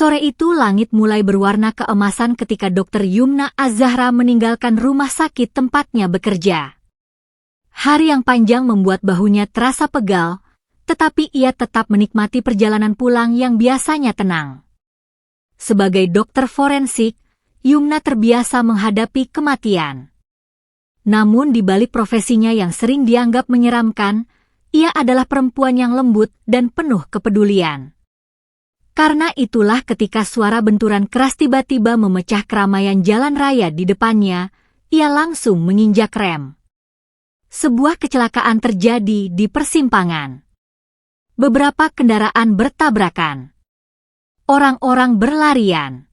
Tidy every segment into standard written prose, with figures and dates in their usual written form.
Sore itu langit mulai berwarna keemasan ketika Dr. Yumna Az-Zahra meninggalkan rumah sakit tempatnya bekerja. Hari yang panjang membuat bahunya terasa pegal, tetapi ia tetap menikmati perjalanan pulang yang biasanya tenang. Sebagai dokter forensik, Yumna terbiasa menghadapi kematian. Namun di balik profesinya yang sering dianggap menyeramkan, ia adalah perempuan yang lembut dan penuh kepedulian. Karena itulah ketika suara benturan keras tiba-tiba memecah keramaian jalan raya di depannya, ia langsung menginjak rem. Sebuah kecelakaan terjadi di persimpangan. Beberapa kendaraan bertabrakan. Orang-orang berlarian.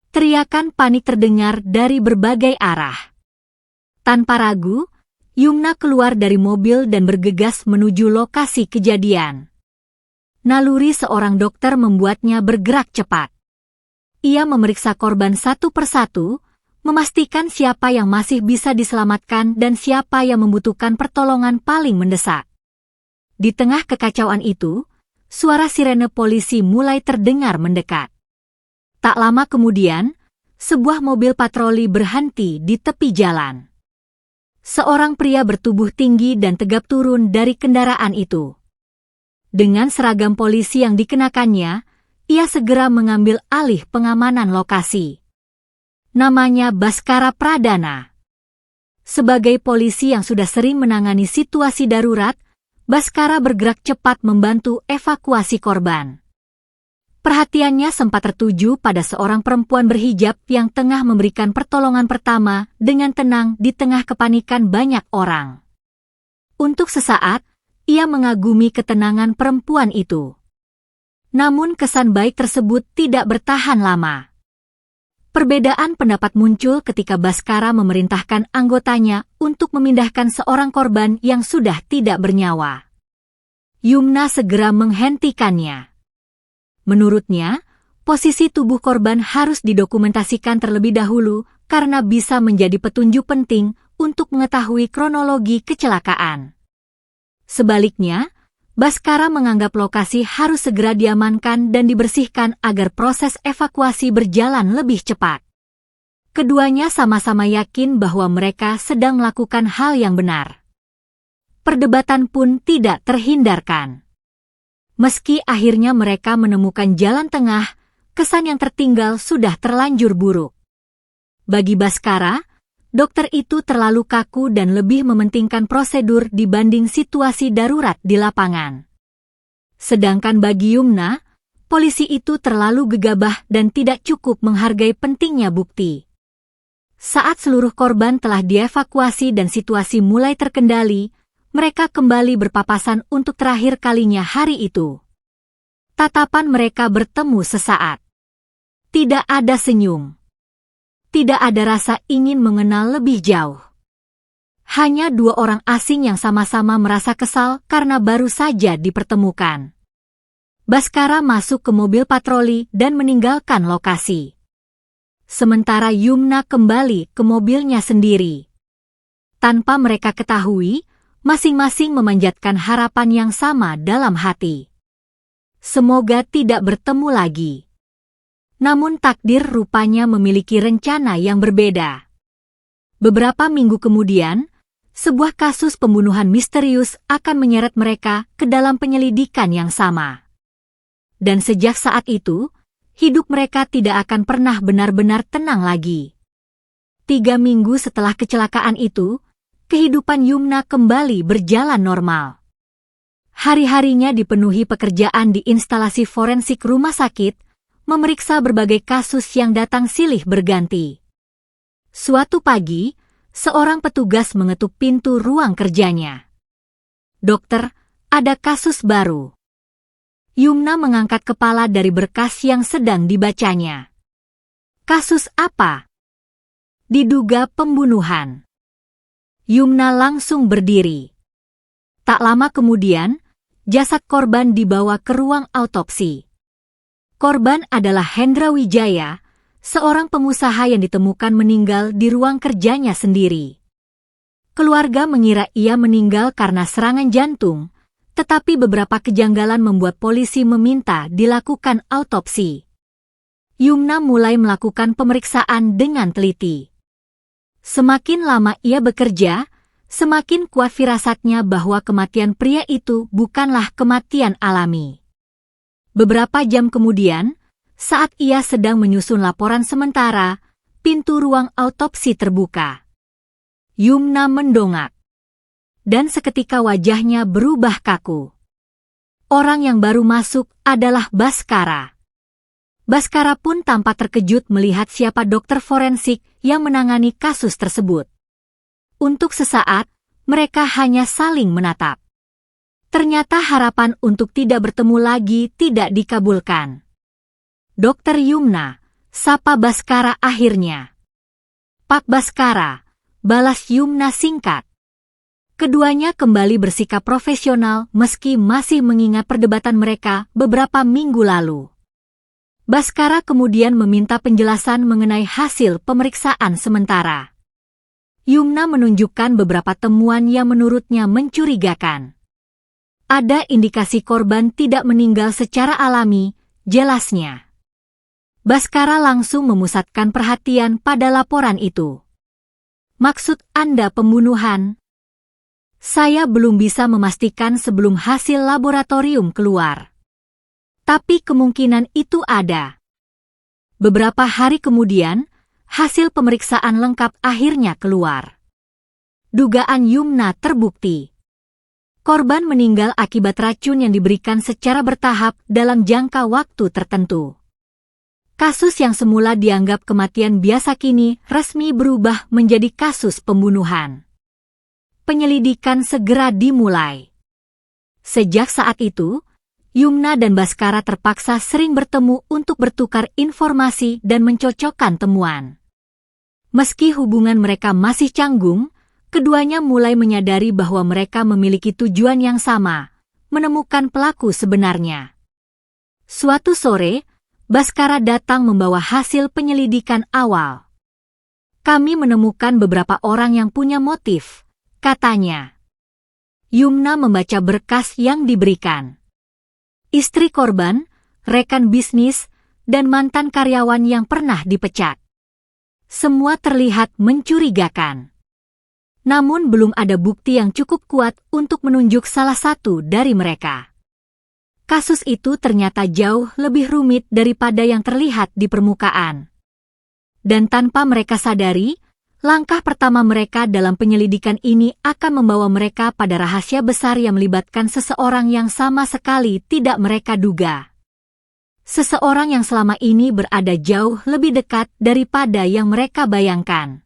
Teriakan panik terdengar dari berbagai arah. Tanpa ragu, Yumna keluar dari mobil dan bergegas menuju lokasi kejadian. Naluri seorang dokter membuatnya bergerak cepat. Ia memeriksa korban satu persatu, memastikan siapa yang masih bisa diselamatkan dan siapa yang membutuhkan pertolongan paling mendesak. Di tengah kekacauan itu, suara sirene polisi mulai terdengar mendekat. Tak lama kemudian, sebuah mobil patroli berhenti di tepi jalan. Seorang pria bertubuh tinggi dan tegap turun dari kendaraan itu. Dengan seragam polisi yang dikenakannya, ia segera mengambil alih pengamanan lokasi. Namanya Baskara Pradana. Sebagai polisi yang sudah sering menangani situasi darurat, Baskara bergerak cepat membantu evakuasi korban. Perhatiannya sempat tertuju pada seorang perempuan berhijab yang tengah memberikan pertolongan pertama dengan tenang di tengah kepanikan banyak orang. Untuk sesaat, ia mengagumi ketenangan perempuan itu. Namun kesan baik tersebut tidak bertahan lama. Perbedaan pendapat muncul ketika Baskara memerintahkan anggotanya untuk memindahkan seorang korban yang sudah tidak bernyawa. Yumna segera menghentikannya. Menurutnya, posisi tubuh korban harus didokumentasikan terlebih dahulu karena bisa menjadi petunjuk penting untuk mengetahui kronologi kecelakaan. Sebaliknya, Baskara menganggap lokasi harus segera diamankan dan dibersihkan agar proses evakuasi berjalan lebih cepat. Keduanya sama-sama yakin bahwa mereka sedang melakukan hal yang benar. Perdebatan pun tidak terhindarkan. Meski akhirnya mereka menemukan jalan tengah, kesan yang tertinggal sudah terlanjur buruk. Bagi Baskara, dokter itu terlalu kaku dan lebih mementingkan prosedur dibanding situasi darurat di lapangan. Sedangkan bagi Yumna, polisi itu terlalu gegabah dan tidak cukup menghargai pentingnya bukti. Saat seluruh korban telah dievakuasi dan situasi mulai terkendali, mereka kembali berpapasan untuk terakhir kalinya hari itu. Tatapan mereka bertemu sesaat. Tidak ada senyum. Tidak ada rasa ingin mengenal lebih jauh. Hanya dua orang asing yang sama-sama merasa kesal karena baru saja dipertemukan. Baskara masuk ke mobil patroli dan meninggalkan lokasi. Sementara Yumna kembali ke mobilnya sendiri. Tanpa mereka ketahui, masing-masing memanjatkan harapan yang sama dalam hati. Semoga tidak bertemu lagi. Namun takdir rupanya memiliki rencana yang berbeda. Beberapa minggu kemudian, sebuah kasus pembunuhan misterius akan menyeret mereka ke dalam penyelidikan yang sama. Dan sejak saat itu, hidup mereka tidak akan pernah benar-benar tenang lagi. 3 minggu setelah kecelakaan itu, kehidupan Yumna kembali berjalan normal. Hari-harinya dipenuhi pekerjaan di instalasi forensik rumah sakit, memeriksa berbagai kasus yang datang silih berganti. Suatu pagi, seorang petugas mengetuk pintu ruang kerjanya. "Dokter, ada kasus baru." Yumna mengangkat kepala dari berkas yang sedang dibacanya. "Kasus apa?" "Diduga pembunuhan." Yumna langsung berdiri. Tak lama kemudian, jasad korban dibawa ke ruang autopsi. Korban adalah Hendra Wijaya, seorang pengusaha yang ditemukan meninggal di ruang kerjanya sendiri. Keluarga mengira ia meninggal karena serangan jantung, tetapi beberapa kejanggalan membuat polisi meminta dilakukan autopsi. Yumna mulai melakukan pemeriksaan dengan teliti. Semakin lama ia bekerja, semakin kuat firasatnya bahwa kematian pria itu bukanlah kematian alami. Beberapa jam kemudian, saat ia sedang menyusun laporan sementara, pintu ruang autopsi terbuka. Yumna mendongak. Dan seketika wajahnya berubah kaku. Orang yang baru masuk adalah Bhaskara. Bhaskara pun tampak terkejut melihat siapa dokter forensik yang menangani kasus tersebut. Untuk sesaat, mereka hanya saling menatap. Ternyata harapan untuk tidak bertemu lagi tidak dikabulkan. Dokter Yumna, sapa Bhaskara akhirnya. Pak Bhaskara, balas Yumna singkat. Keduanya kembali bersikap profesional meski masih mengingat perdebatan mereka beberapa minggu lalu. Bhaskara kemudian meminta penjelasan mengenai hasil pemeriksaan sementara. Yumna menunjukkan beberapa temuan yang menurutnya mencurigakan. Ada indikasi korban tidak meninggal secara alami, jelasnya. Bhaskara langsung memusatkan perhatian pada laporan itu. Maksud Anda pembunuhan? Saya belum bisa memastikan sebelum hasil laboratorium keluar. Tapi kemungkinan itu ada. Beberapa hari kemudian, hasil pemeriksaan lengkap akhirnya keluar. Dugaan Yumna terbukti. Korban meninggal akibat racun yang diberikan secara bertahap dalam jangka waktu tertentu. Kasus yang semula dianggap kematian biasa kini resmi berubah menjadi kasus pembunuhan. Penyelidikan segera dimulai. Sejak saat itu, Yumna dan Bhaskara terpaksa sering bertemu untuk bertukar informasi dan mencocokkan temuan. Meski hubungan mereka masih canggung, keduanya mulai menyadari bahwa mereka memiliki tujuan yang sama, menemukan pelaku sebenarnya. Suatu sore, Bhaskara datang membawa hasil penyelidikan awal. Kami menemukan beberapa orang yang punya motif, katanya. Yumna membaca berkas yang diberikan. Istri korban, rekan bisnis, dan mantan karyawan yang pernah dipecat. Semua terlihat mencurigakan. Namun belum ada bukti yang cukup kuat untuk menunjuk salah satu dari mereka. Kasus itu ternyata jauh lebih rumit daripada yang terlihat di permukaan. Dan tanpa mereka sadari, langkah pertama mereka dalam penyelidikan ini akan membawa mereka pada rahasia besar yang melibatkan seseorang yang sama sekali tidak mereka duga. Seseorang yang selama ini berada jauh lebih dekat daripada yang mereka bayangkan.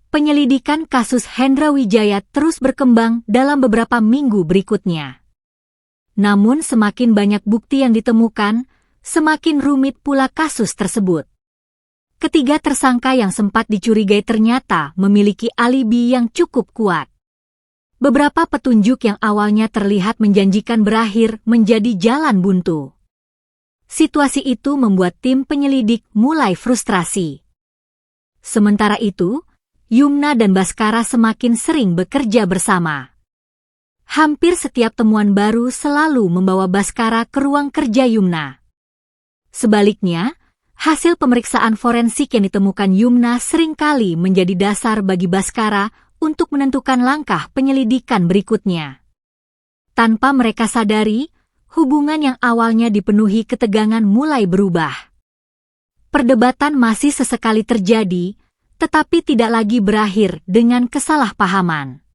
Penyelidikan kasus Hendra Wijaya terus berkembang dalam beberapa minggu berikutnya. Namun semakin banyak bukti yang ditemukan, semakin rumit pula kasus tersebut. Ketiga tersangka yang sempat dicurigai ternyata memiliki alibi yang cukup kuat. Beberapa petunjuk yang awalnya terlihat menjanjikan berakhir menjadi jalan buntu. Situasi itu membuat tim penyelidik mulai frustrasi. Sementara itu, Yumna dan Bhaskara semakin sering bekerja bersama. Hampir setiap temuan baru selalu membawa Bhaskara ke ruang kerja Yumna. Sebaliknya, hasil pemeriksaan forensik yang ditemukan Yumna seringkali menjadi dasar bagi Bhaskara untuk menentukan langkah penyelidikan berikutnya. Tanpa mereka sadari, hubungan yang awalnya dipenuhi ketegangan mulai berubah. Perdebatan masih sesekali terjadi, tetapi tidak lagi berakhir dengan kesalahpahaman.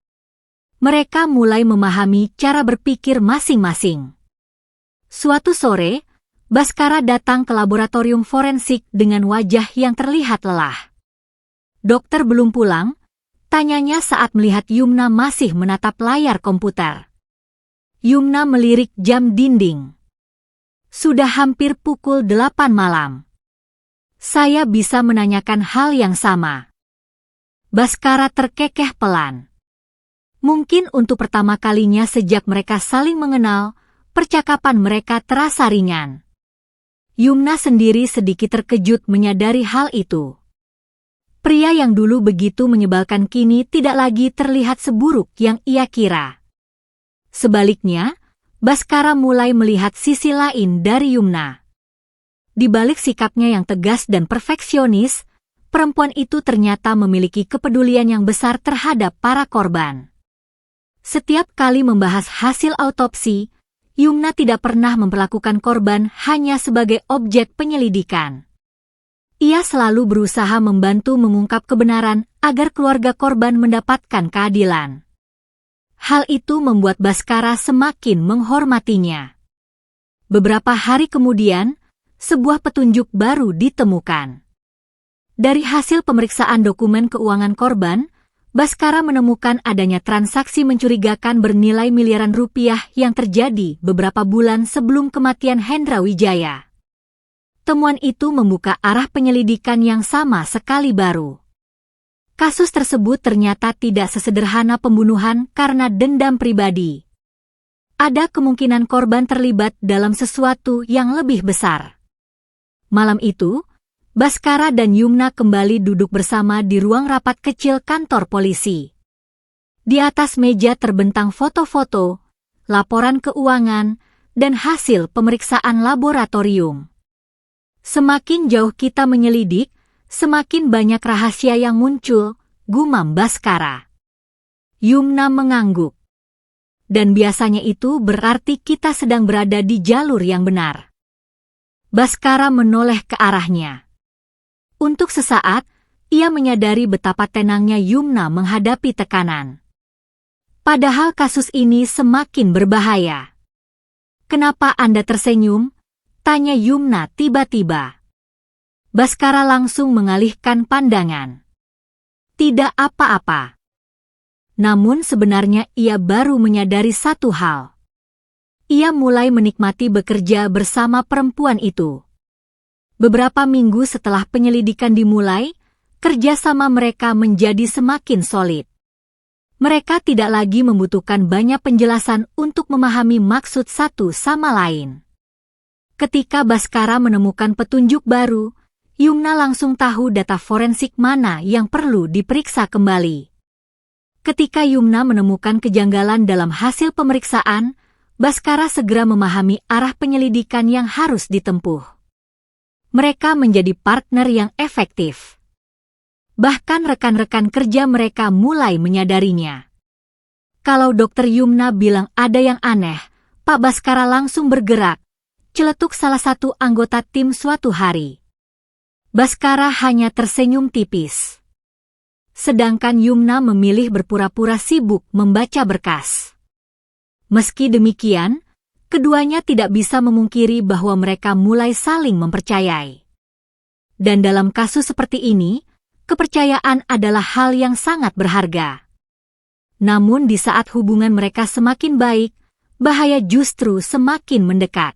Mereka mulai memahami cara berpikir masing-masing. Suatu sore, Bhaskara datang ke laboratorium forensik dengan wajah yang terlihat lelah. Dokter belum pulang, tanyanya saat melihat Yumna masih menatap layar komputer. Yumna melirik jam dinding. Sudah hampir pukul 8 malam. Saya bisa menanyakan hal yang sama. Bhaskara terkekeh pelan. Mungkin untuk pertama kalinya sejak mereka saling mengenal, percakapan mereka terasa ringan. Yumna sendiri sedikit terkejut menyadari hal itu. Pria yang dulu begitu menyebalkan kini tidak lagi terlihat seburuk yang ia kira. Sebaliknya, Bhaskara mulai melihat sisi lain dari Yumna. Di balik sikapnya yang tegas dan perfeksionis, perempuan itu ternyata memiliki kepedulian yang besar terhadap para korban. Setiap kali membahas hasil autopsi, Yumna tidak pernah memperlakukan korban hanya sebagai objek penyelidikan. Ia selalu berusaha membantu mengungkap kebenaran agar keluarga korban mendapatkan keadilan. Hal itu membuat Baskara semakin menghormatinya. Beberapa hari kemudian, sebuah petunjuk baru ditemukan. Dari hasil pemeriksaan dokumen keuangan korban, Baskara menemukan adanya transaksi mencurigakan bernilai miliaran rupiah yang terjadi beberapa bulan sebelum kematian Hendra Wijaya. Temuan itu membuka arah penyelidikan yang sama sekali baru. Kasus tersebut ternyata tidak sesederhana pembunuhan karena dendam pribadi. Ada kemungkinan korban terlibat dalam sesuatu yang lebih besar. Malam itu, Baskara dan Yumna kembali duduk bersama di ruang rapat kecil kantor polisi. Di atas meja terbentang foto-foto, laporan keuangan, dan hasil pemeriksaan laboratorium. Semakin jauh kita menyelidik, semakin banyak rahasia yang muncul, gumam Baskara. Yumna mengangguk. Dan biasanya itu berarti kita sedang berada di jalur yang benar. Baskara menoleh ke arahnya. Untuk sesaat, ia menyadari betapa tenangnya Yumna menghadapi tekanan. Padahal kasus ini semakin berbahaya. "Kenapa Anda tersenyum?" tanya Yumna tiba-tiba. Baskara langsung mengalihkan pandangan. Tidak apa-apa. Namun sebenarnya ia baru menyadari satu hal. Ia mulai menikmati bekerja bersama perempuan itu. Beberapa minggu setelah penyelidikan dimulai, kerjasama mereka menjadi semakin solid. Mereka tidak lagi membutuhkan banyak penjelasan untuk memahami maksud satu sama lain. Ketika Baskara menemukan petunjuk baru, Yumna langsung tahu data forensik mana yang perlu diperiksa kembali. Ketika Yumna menemukan kejanggalan dalam hasil pemeriksaan, Baskara segera memahami arah penyelidikan yang harus ditempuh. Mereka menjadi partner yang efektif. Bahkan rekan-rekan kerja mereka mulai menyadarinya. Kalau Dr. Yumna bilang ada yang aneh, Pak Baskara langsung bergerak, celetuk salah satu anggota tim suatu hari. Baskara hanya tersenyum tipis. Sedangkan Yumna memilih berpura-pura sibuk membaca berkas. Meski demikian, keduanya tidak bisa memungkiri bahwa mereka mulai saling mempercayai. Dan dalam kasus seperti ini, kepercayaan adalah hal yang sangat berharga. Namun di saat hubungan mereka semakin baik, bahaya justru semakin mendekat.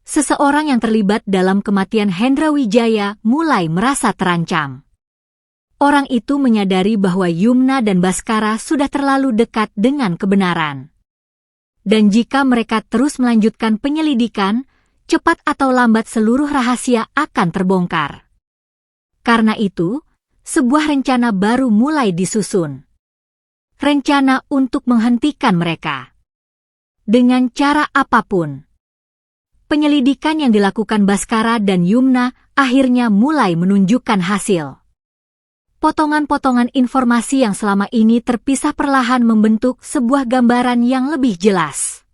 Seseorang yang terlibat dalam kematian Hendra Wijaya mulai merasa terancam. Orang itu menyadari bahwa Yumna dan Baskara sudah terlalu dekat dengan kebenaran. Dan jika mereka terus melanjutkan penyelidikan, cepat atau lambat seluruh rahasia akan terbongkar. Karena itu, sebuah rencana baru mulai disusun. Rencana untuk menghentikan mereka. Dengan cara apapun. Penyelidikan yang dilakukan Baskara dan Yumna akhirnya mulai menunjukkan hasil. Potongan-potongan informasi yang selama ini terpisah perlahan membentuk sebuah gambaran yang lebih jelas.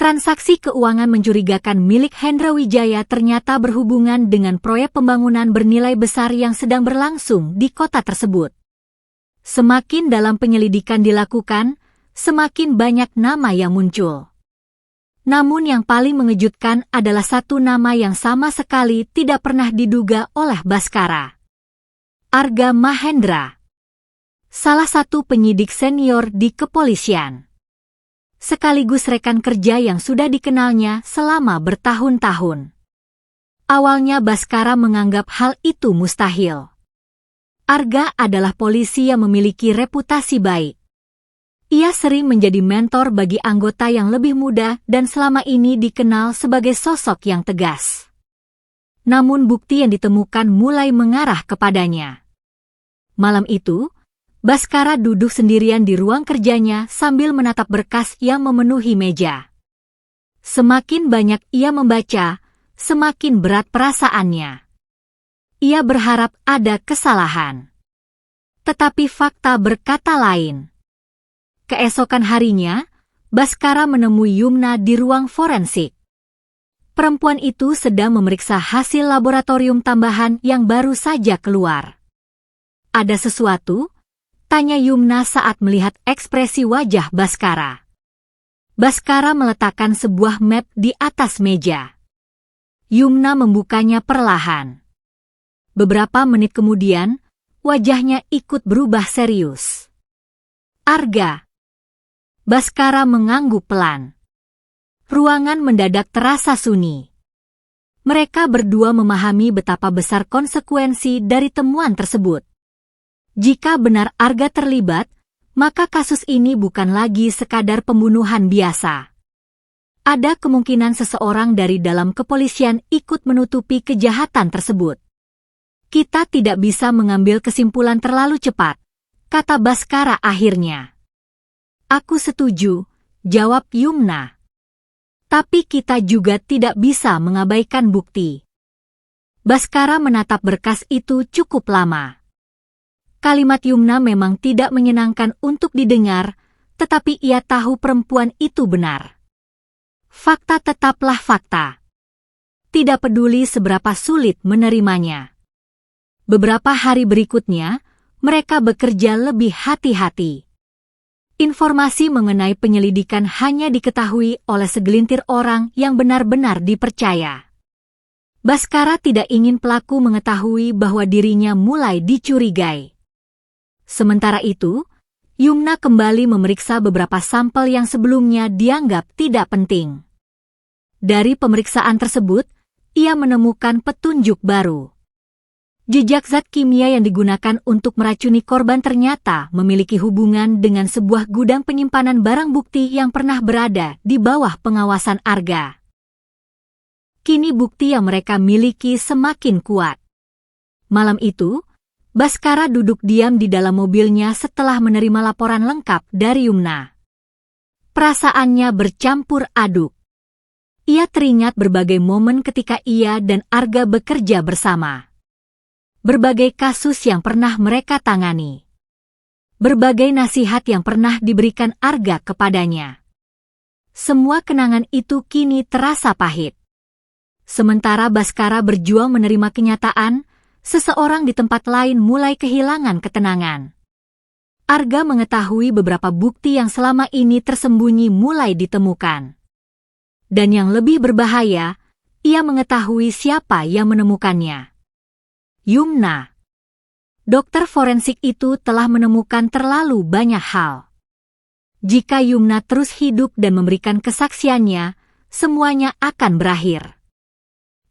Transaksi keuangan mencurigakan milik Hendra Wijaya ternyata berhubungan dengan proyek pembangunan bernilai besar yang sedang berlangsung di kota tersebut. Semakin dalam penyelidikan dilakukan, semakin banyak nama yang muncul. Namun yang paling mengejutkan adalah satu nama yang sama sekali tidak pernah diduga oleh Baskara. Arga Mahendra, salah satu penyidik senior di kepolisian. Sekaligus rekan kerja yang sudah dikenalnya selama bertahun-tahun. Awalnya Baskara menganggap hal itu mustahil. Arga adalah polisi yang memiliki reputasi baik. Ia sering menjadi mentor bagi anggota yang lebih muda dan selama ini dikenal sebagai sosok yang tegas. Namun bukti yang ditemukan mulai mengarah kepadanya. Malam itu, Baskara duduk sendirian di ruang kerjanya sambil menatap berkas yang memenuhi meja. Semakin banyak ia membaca, semakin berat perasaannya. Ia berharap ada kesalahan. Tetapi fakta berkata lain. Keesokan harinya, Bhaskara menemui Yumna di ruang forensik. Perempuan itu sedang memeriksa hasil laboratorium tambahan yang baru saja keluar. "Ada sesuatu?" tanya Yumna saat melihat ekspresi wajah Bhaskara. Bhaskara meletakkan sebuah map di atas meja. Yumna membukanya perlahan. Beberapa menit kemudian, wajahnya ikut berubah serius. "Arga." Bhaskara mengangguk pelan. Ruangan mendadak terasa sunyi. Mereka berdua memahami betapa besar konsekuensi dari temuan tersebut. Jika benar Arga terlibat, maka kasus ini bukan lagi sekadar pembunuhan biasa. Ada kemungkinan seseorang dari dalam kepolisian ikut menutupi kejahatan tersebut. "Kita tidak bisa mengambil kesimpulan terlalu cepat," kata Bhaskara akhirnya. "Aku setuju," jawab Yumna. "Tapi kita juga tidak bisa mengabaikan bukti." Bhaskara menatap berkas itu cukup lama. Kalimat Yumna memang tidak menyenangkan untuk didengar, tetapi ia tahu perempuan itu benar. Fakta tetaplah fakta. Tidak peduli seberapa sulit menerimanya. Beberapa hari berikutnya, mereka bekerja lebih hati-hati. Informasi mengenai penyelidikan hanya diketahui oleh segelintir orang yang benar-benar dipercaya. Bhaskara tidak ingin pelaku mengetahui bahwa dirinya mulai dicurigai. Sementara itu, Yumna kembali memeriksa beberapa sampel yang sebelumnya dianggap tidak penting. Dari pemeriksaan tersebut, ia menemukan petunjuk baru. Jejak zat kimia yang digunakan untuk meracuni korban ternyata memiliki hubungan dengan sebuah gudang penyimpanan barang bukti yang pernah berada di bawah pengawasan Arga. Kini bukti yang mereka miliki semakin kuat. Malam itu, Bhaskara duduk diam di dalam mobilnya setelah menerima laporan lengkap dari Yumna. Perasaannya bercampur aduk. Ia teringat berbagai momen ketika ia dan Arga bekerja bersama. Berbagai kasus yang pernah mereka tangani. Berbagai nasihat yang pernah diberikan Arga kepadanya. Semua kenangan itu kini terasa pahit. Sementara Bhaskara berjuang menerima kenyataan, seseorang di tempat lain mulai kehilangan ketenangan. Arga mengetahui beberapa bukti yang selama ini tersembunyi mulai ditemukan. Dan yang lebih berbahaya, ia mengetahui siapa yang menemukannya. Yumna. Dokter forensik itu telah menemukan terlalu banyak hal. Jika Yumna terus hidup dan memberikan kesaksiannya, semuanya akan berakhir.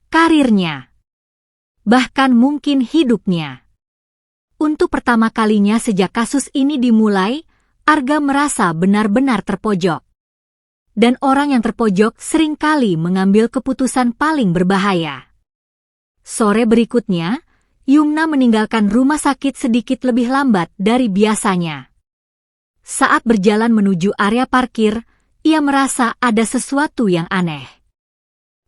Karirnya. Bahkan mungkin hidupnya. Untuk pertama kalinya sejak kasus ini dimulai, Arga merasa benar-benar terpojok. Dan orang yang terpojok seringkali mengambil keputusan paling berbahaya. Sore berikutnya, Yumna meninggalkan rumah sakit sedikit lebih lambat dari biasanya. Saat berjalan menuju area parkir, ia merasa ada sesuatu yang aneh.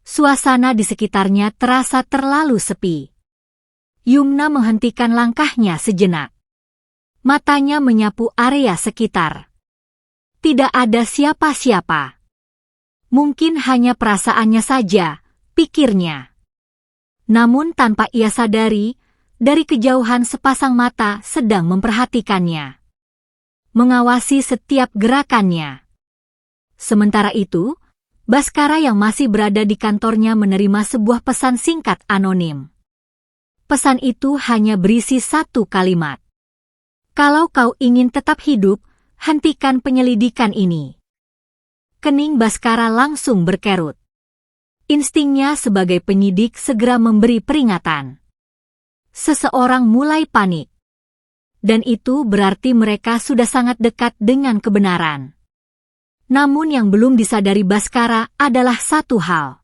Suasana di sekitarnya terasa terlalu sepi. Yumna menghentikan langkahnya sejenak. Matanya menyapu area sekitar. Tidak ada siapa-siapa. Mungkin hanya perasaannya saja, pikirnya. Namun tanpa ia sadari, dari kejauhan sepasang mata sedang memperhatikannya. Mengawasi setiap gerakannya. Sementara itu, Bhaskara yang masih berada di kantornya menerima sebuah pesan singkat anonim. Pesan itu hanya berisi satu kalimat. "Kalau kau ingin tetap hidup, hentikan penyelidikan ini." Kening Bhaskara langsung berkerut. Instingnya sebagai penyidik segera memberi peringatan. Seseorang mulai panik. Dan itu berarti mereka sudah sangat dekat dengan kebenaran. Namun yang belum disadari Bhaskara adalah satu hal.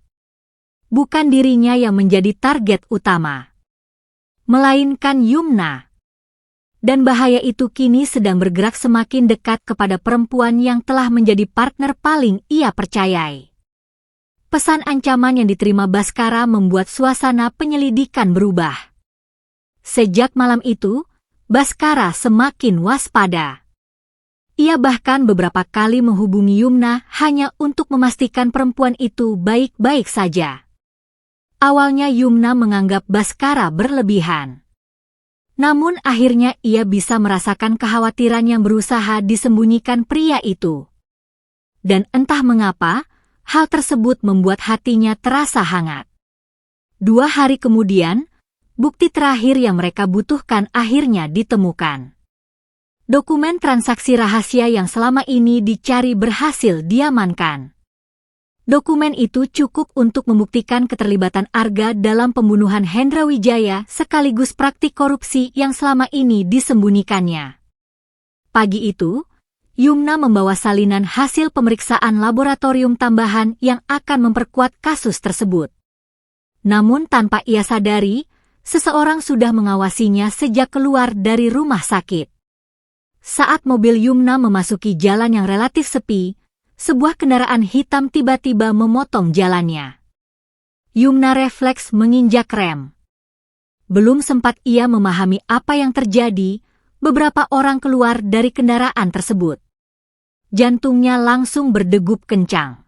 Bukan dirinya yang menjadi target utama, melainkan Yumna. Dan bahaya itu kini sedang bergerak semakin dekat kepada perempuan yang telah menjadi partner paling ia percayai. Pesan ancaman yang diterima Bhaskara membuat suasana penyelidikan berubah. Sejak malam itu, Bhaskara semakin waspada. Ia bahkan beberapa kali menghubungi Yumna hanya untuk memastikan perempuan itu baik-baik saja. Awalnya Yumna menganggap Bhaskara berlebihan. Namun akhirnya ia bisa merasakan kekhawatiran yang berusaha disembunyikan pria itu. Dan entah mengapa, hal tersebut membuat hatinya terasa hangat. 2 hari kemudian, bukti terakhir yang mereka butuhkan akhirnya ditemukan. Dokumen transaksi rahasia yang selama ini dicari berhasil diamankan. Dokumen itu cukup untuk membuktikan keterlibatan Arga dalam pembunuhan Hendra Wijaya sekaligus praktik korupsi yang selama ini disembunyikannya. Pagi itu, Yumna membawa salinan hasil pemeriksaan laboratorium tambahan yang akan memperkuat kasus tersebut. Namun tanpa ia sadari, seseorang sudah mengawasinya sejak keluar dari rumah sakit. Saat mobil Yumna memasuki jalan yang relatif sepi, sebuah kendaraan hitam tiba-tiba memotong jalannya. Yumna refleks menginjak rem. Belum sempat ia memahami apa yang terjadi, beberapa orang keluar dari kendaraan tersebut. Jantungnya langsung berdegup kencang.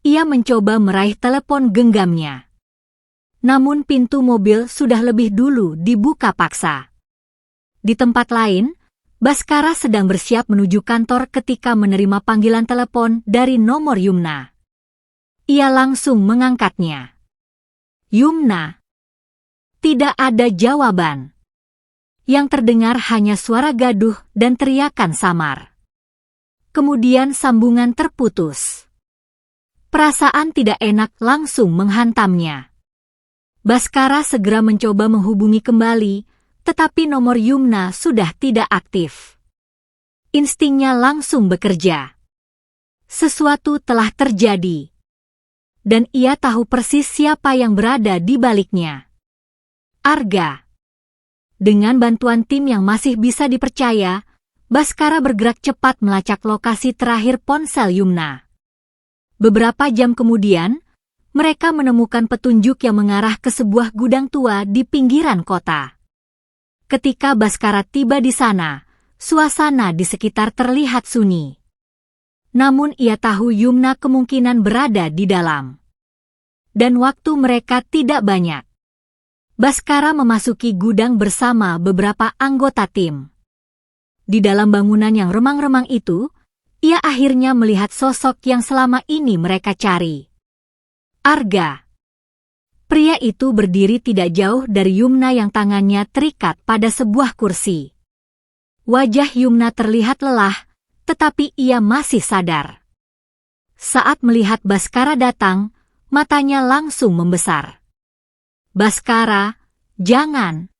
Ia mencoba meraih telepon genggamnya. Namun pintu mobil sudah lebih dulu dibuka paksa. Di tempat lain, Bhaskara sedang bersiap menuju kantor ketika menerima panggilan telepon dari nomor Yumna. Ia langsung mengangkatnya. Yumna. Tidak ada jawaban. Yang terdengar hanya suara gaduh dan teriakan samar. Kemudian sambungan terputus. Perasaan tidak enak langsung menghantamnya. Bhaskara segera mencoba menghubungi kembali, tetapi nomor Yumna sudah tidak aktif. Instingnya langsung bekerja. Sesuatu telah terjadi. Dan ia tahu persis siapa yang berada di baliknya. Arga. Dengan bantuan tim yang masih bisa dipercaya, Bhaskara bergerak cepat melacak lokasi terakhir ponsel Yumna. Beberapa jam kemudian, mereka menemukan petunjuk yang mengarah ke sebuah gudang tua di pinggiran kota. Ketika Bhaskara tiba di sana, suasana di sekitar terlihat sunyi. Namun ia tahu Yumna kemungkinan berada di dalam. Dan waktu mereka tidak banyak. Bhaskara memasuki gudang bersama beberapa anggota tim. Di dalam bangunan yang remang-remang itu, ia akhirnya melihat sosok yang selama ini mereka cari. Arga. Pria itu berdiri tidak jauh dari Yumna yang tangannya terikat pada sebuah kursi. Wajah Yumna terlihat lelah, tetapi ia masih sadar. Saat melihat Bhaskara datang, matanya langsung membesar. Bhaskara, jangan.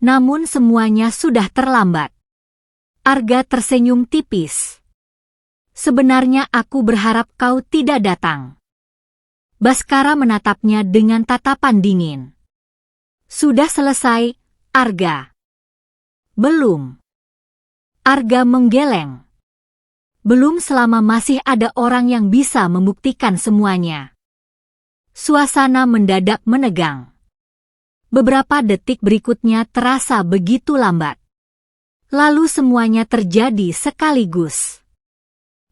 Namun semuanya sudah terlambat. Arga tersenyum tipis. Sebenarnya aku berharap kau tidak datang. Bhaskara menatapnya dengan tatapan dingin. Sudah selesai, Arga. Belum. Arga menggeleng. Belum selama masih ada orang yang bisa membuktikan semuanya. Suasana mendadak menegang. Beberapa detik berikutnya terasa begitu lambat. Lalu semuanya terjadi sekaligus.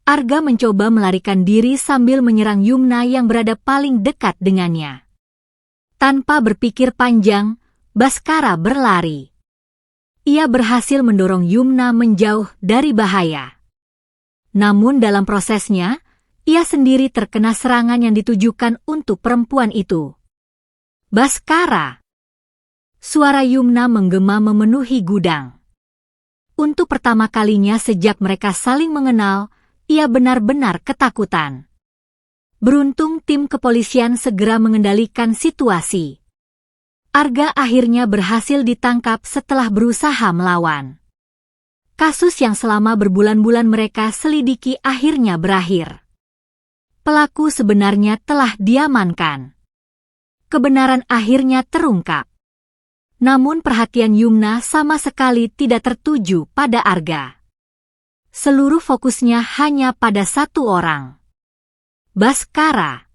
Arga mencoba melarikan diri sambil menyerang Yumna yang berada paling dekat dengannya. Tanpa berpikir panjang, Bhaskara berlari. Ia berhasil mendorong Yumna menjauh dari bahaya. Namun dalam prosesnya, ia sendiri terkena serangan yang ditujukan untuk perempuan itu. Bhaskara! Suara Yumna menggema memenuhi gudang. Untuk pertama kalinya sejak mereka saling mengenal, ia benar-benar ketakutan. Beruntung tim kepolisian segera mengendalikan situasi. Arga akhirnya berhasil ditangkap setelah berusaha melawan. Kasus yang selama berbulan-bulan mereka selidiki akhirnya berakhir. Pelaku sebenarnya telah diamankan. Kebenaran akhirnya terungkap. Namun perhatian Yumna sama sekali tidak tertuju pada Arga. Seluruh fokusnya hanya pada satu orang. Bhaskara.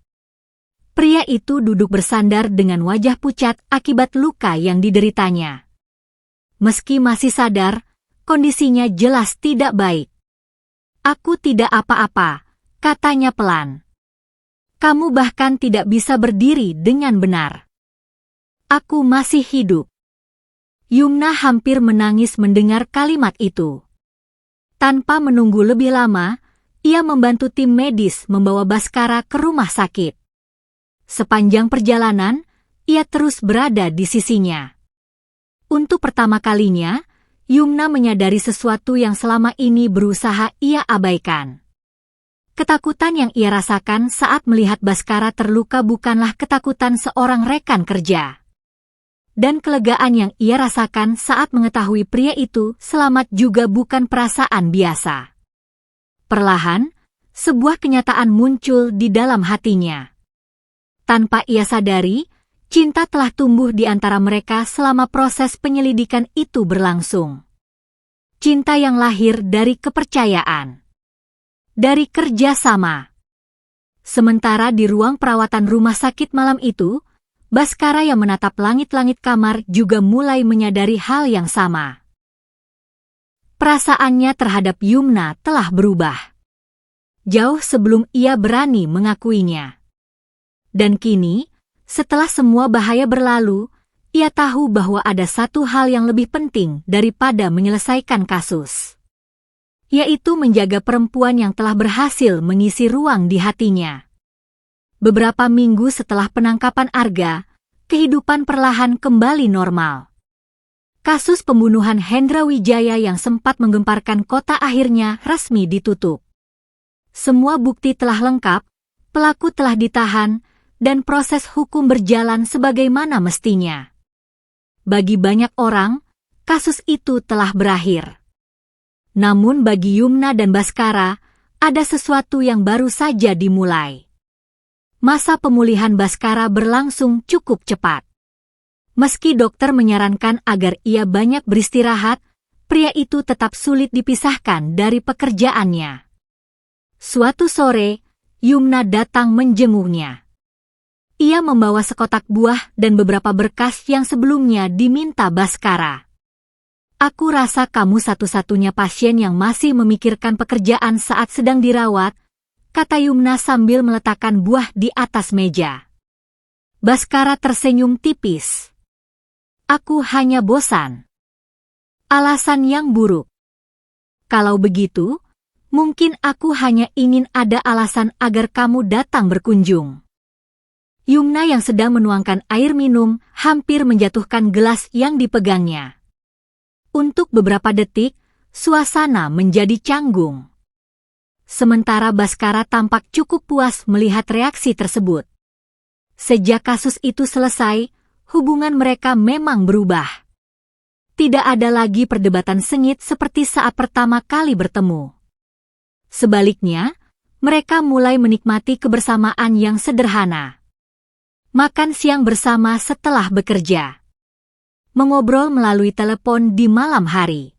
Pria itu duduk bersandar dengan wajah pucat akibat luka yang dideritanya. Meski masih sadar, kondisinya jelas tidak baik. "Aku tidak apa-apa," katanya pelan. "Kamu bahkan tidak bisa berdiri dengan benar." "Aku masih hidup." Yumna hampir menangis mendengar kalimat itu. Tanpa menunggu lebih lama, ia membantu tim medis membawa Bhaskara ke rumah sakit. Sepanjang perjalanan, ia terus berada di sisinya. Untuk pertama kalinya, Yumna menyadari sesuatu yang selama ini berusaha ia abaikan. Ketakutan yang ia rasakan saat melihat Bhaskara terluka bukanlah ketakutan seorang rekan kerja. Dan kelegaan yang ia rasakan saat mengetahui pria itu selamat juga bukan perasaan biasa. Perlahan, sebuah kenyataan muncul di dalam hatinya. Tanpa ia sadari, cinta telah tumbuh di antara mereka selama proses penyelidikan itu berlangsung. Cinta yang lahir dari kepercayaan. Dari kerjasama. Sementara di ruang perawatan rumah sakit malam itu, Bhaskara yang menatap langit-langit kamar juga mulai menyadari hal yang sama. Perasaannya terhadap Yumna telah berubah. Jauh sebelum ia berani mengakuinya. Dan kini, setelah semua bahaya berlalu, ia tahu bahwa ada satu hal yang lebih penting daripada menyelesaikan kasus. Yaitu menjaga perempuan yang telah berhasil mengisi ruang di hatinya. Beberapa minggu setelah penangkapan Arga, kehidupan perlahan kembali normal. Kasus pembunuhan Hendra Wijaya yang sempat menggemparkan kota akhirnya resmi ditutup. Semua bukti telah lengkap, pelaku telah ditahan, dan proses hukum berjalan sebagaimana mestinya. Bagi banyak orang, kasus itu telah berakhir. Namun bagi Yumna dan Bhaskara, ada sesuatu yang baru saja dimulai. Masa pemulihan Bhaskara berlangsung cukup cepat. Meski dokter menyarankan agar ia banyak beristirahat, pria itu tetap sulit dipisahkan dari pekerjaannya. Suatu sore, Yumna datang menjenguknya. Ia membawa sekotak buah dan beberapa berkas yang sebelumnya diminta Bhaskara. "Aku rasa kamu satu-satunya pasien yang masih memikirkan pekerjaan saat sedang dirawat," kata Yumna sambil meletakkan buah di atas meja. Bhaskara tersenyum tipis. "Aku hanya bosan." "Alasan yang buruk." "Kalau begitu, mungkin aku hanya ingin ada alasan agar kamu datang berkunjung." Yumna yang sedang menuangkan air minum hampir menjatuhkan gelas yang dipegangnya. Untuk beberapa detik, suasana menjadi canggung. Sementara Bhaskara tampak cukup puas melihat reaksi tersebut. Sejak kasus itu selesai, hubungan mereka memang berubah. Tidak ada lagi perdebatan sengit seperti saat pertama kali bertemu. Sebaliknya, mereka mulai menikmati kebersamaan yang sederhana. Makan siang bersama setelah bekerja. Mengobrol melalui telepon di malam hari.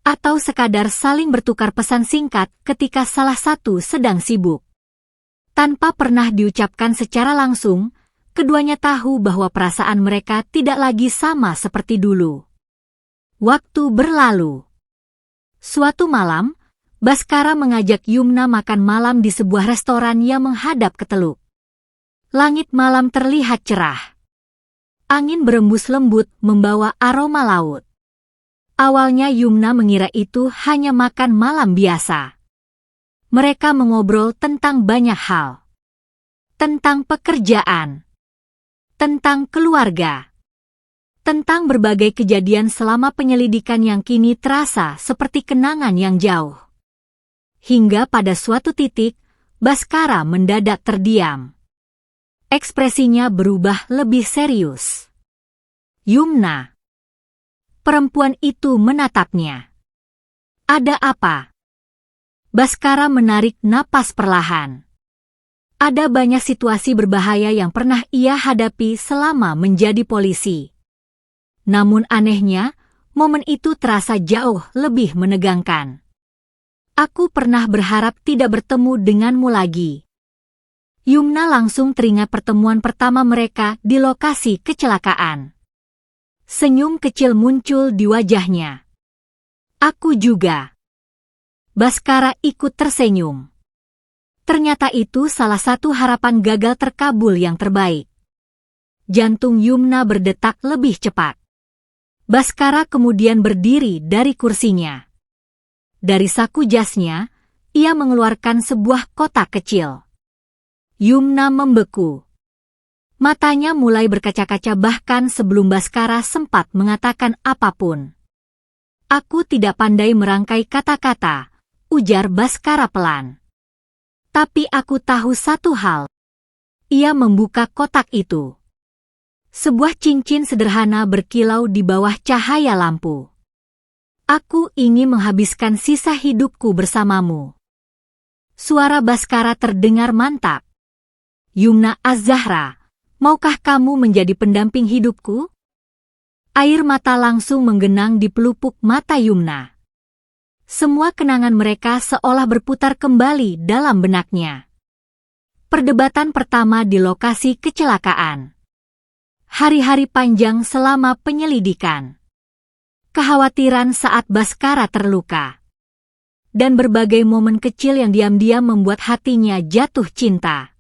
Atau sekadar saling bertukar pesan singkat ketika salah satu sedang sibuk. Tanpa pernah diucapkan secara langsung, keduanya tahu bahwa perasaan mereka tidak lagi sama seperti dulu. Waktu berlalu. Suatu malam, Bhaskara mengajak Yumna makan malam di sebuah restoran yang menghadap ke teluk. Langit malam terlihat cerah. Angin berembus lembut membawa aroma laut. Awalnya Yumna mengira itu hanya makan malam biasa. Mereka mengobrol tentang banyak hal. Tentang pekerjaan. Tentang keluarga. Tentang berbagai kejadian selama penyelidikan yang kini terasa seperti kenangan yang jauh. Hingga pada suatu titik, Bhaskara mendadak terdiam. Ekspresinya berubah lebih serius. "Yumna." Perempuan itu menatapnya. "Ada apa?" Bhaskara menarik napas perlahan. Ada banyak situasi berbahaya yang pernah ia hadapi selama menjadi polisi. Namun anehnya, momen itu terasa jauh lebih menegangkan. "Aku pernah berharap tidak bertemu denganmu lagi." Yumna langsung teringat pertemuan pertama mereka di lokasi kecelakaan. Senyum kecil muncul di wajahnya. Aku juga. Baskara ikut tersenyum. Ternyata itu salah satu harapan gagal terkabul yang terbaik. Jantung Yumna berdetak lebih cepat. Baskara kemudian berdiri dari kursinya. Dari saku jasnya, ia mengeluarkan sebuah kotak kecil. Yumna membeku. Matanya mulai berkaca-kaca bahkan sebelum Baskara sempat mengatakan apapun. Aku tidak pandai merangkai kata-kata, ujar Baskara pelan. Tapi aku tahu satu hal. Ia membuka kotak itu. Sebuah cincin sederhana berkilau di bawah cahaya lampu. Aku ingin menghabiskan sisa hidupku bersamamu. Suara Baskara terdengar mantap. Yumna Az-Zahra, maukah kamu menjadi pendamping hidupku? Air mata langsung menggenang di pelupuk mata Yumna. Semua kenangan mereka seolah berputar kembali dalam benaknya. Perdebatan pertama di lokasi kecelakaan. Hari-hari panjang selama penyelidikan. Kekhawatiran saat Baskara terluka. Dan berbagai momen kecil yang diam-diam membuat hatinya jatuh cinta.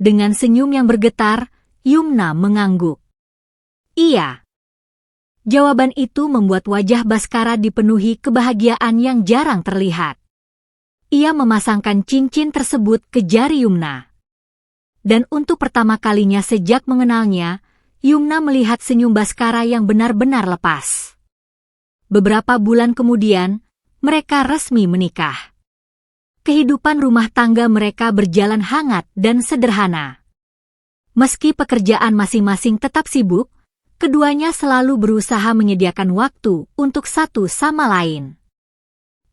Dengan senyum yang bergetar, Yumna mengangguk. Iya. Jawaban itu membuat wajah Baskara dipenuhi kebahagiaan yang jarang terlihat. Ia memasangkan cincin tersebut ke jari Yumna. Dan untuk pertama kalinya sejak mengenalnya, Yumna melihat senyum Baskara yang benar-benar lepas. Beberapa bulan kemudian, mereka resmi menikah. Kehidupan rumah tangga mereka berjalan hangat dan sederhana. Meski pekerjaan masing-masing tetap sibuk, keduanya selalu berusaha menyediakan waktu untuk satu sama lain.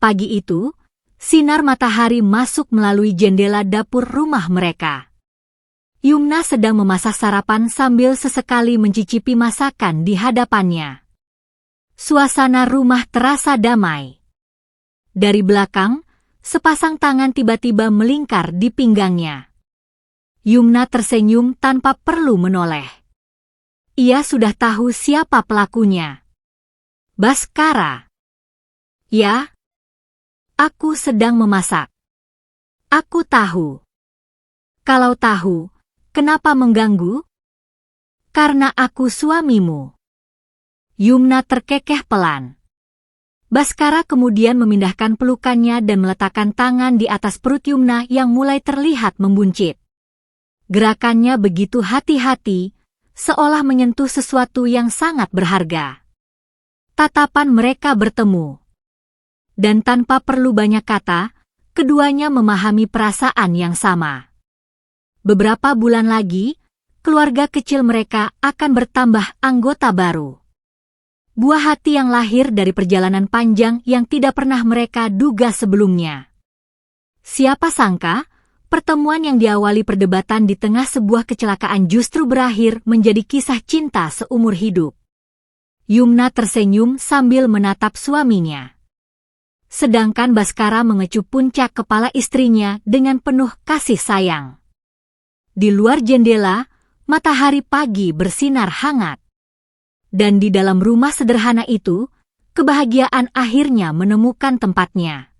Pagi itu, sinar matahari masuk melalui jendela dapur rumah mereka. Yumna sedang memasak sarapan sambil sesekali mencicipi masakan di hadapannya. Suasana rumah terasa damai. Dari belakang, sepasang tangan tiba-tiba melingkar di pinggangnya. Yumna tersenyum tanpa perlu menoleh. Ia sudah tahu siapa pelakunya. Baskara. Ya? Aku sedang memasak. Aku tahu. Kalau tahu, kenapa mengganggu? Karena aku suamimu. Yumna terkekeh pelan. Baskara kemudian memindahkan pelukannya dan meletakkan tangan di atas perut Yumna yang mulai terlihat membuncit. Gerakannya begitu hati-hati, seolah menyentuh sesuatu yang sangat berharga. Tatapan mereka bertemu. Dan tanpa perlu banyak kata, keduanya memahami perasaan yang sama. Beberapa bulan lagi, keluarga kecil mereka akan bertambah anggota baru. Buah hati yang lahir dari perjalanan panjang yang tidak pernah mereka duga sebelumnya. Siapa sangka, pertemuan yang diawali perdebatan di tengah sebuah kecelakaan justru berakhir menjadi kisah cinta seumur hidup. Yumna tersenyum sambil menatap suaminya. Sedangkan Baskara mengecup puncak kepala istrinya dengan penuh kasih sayang. Di luar jendela, matahari pagi bersinar hangat. Dan di dalam rumah sederhana itu, kebahagiaan akhirnya menemukan tempatnya.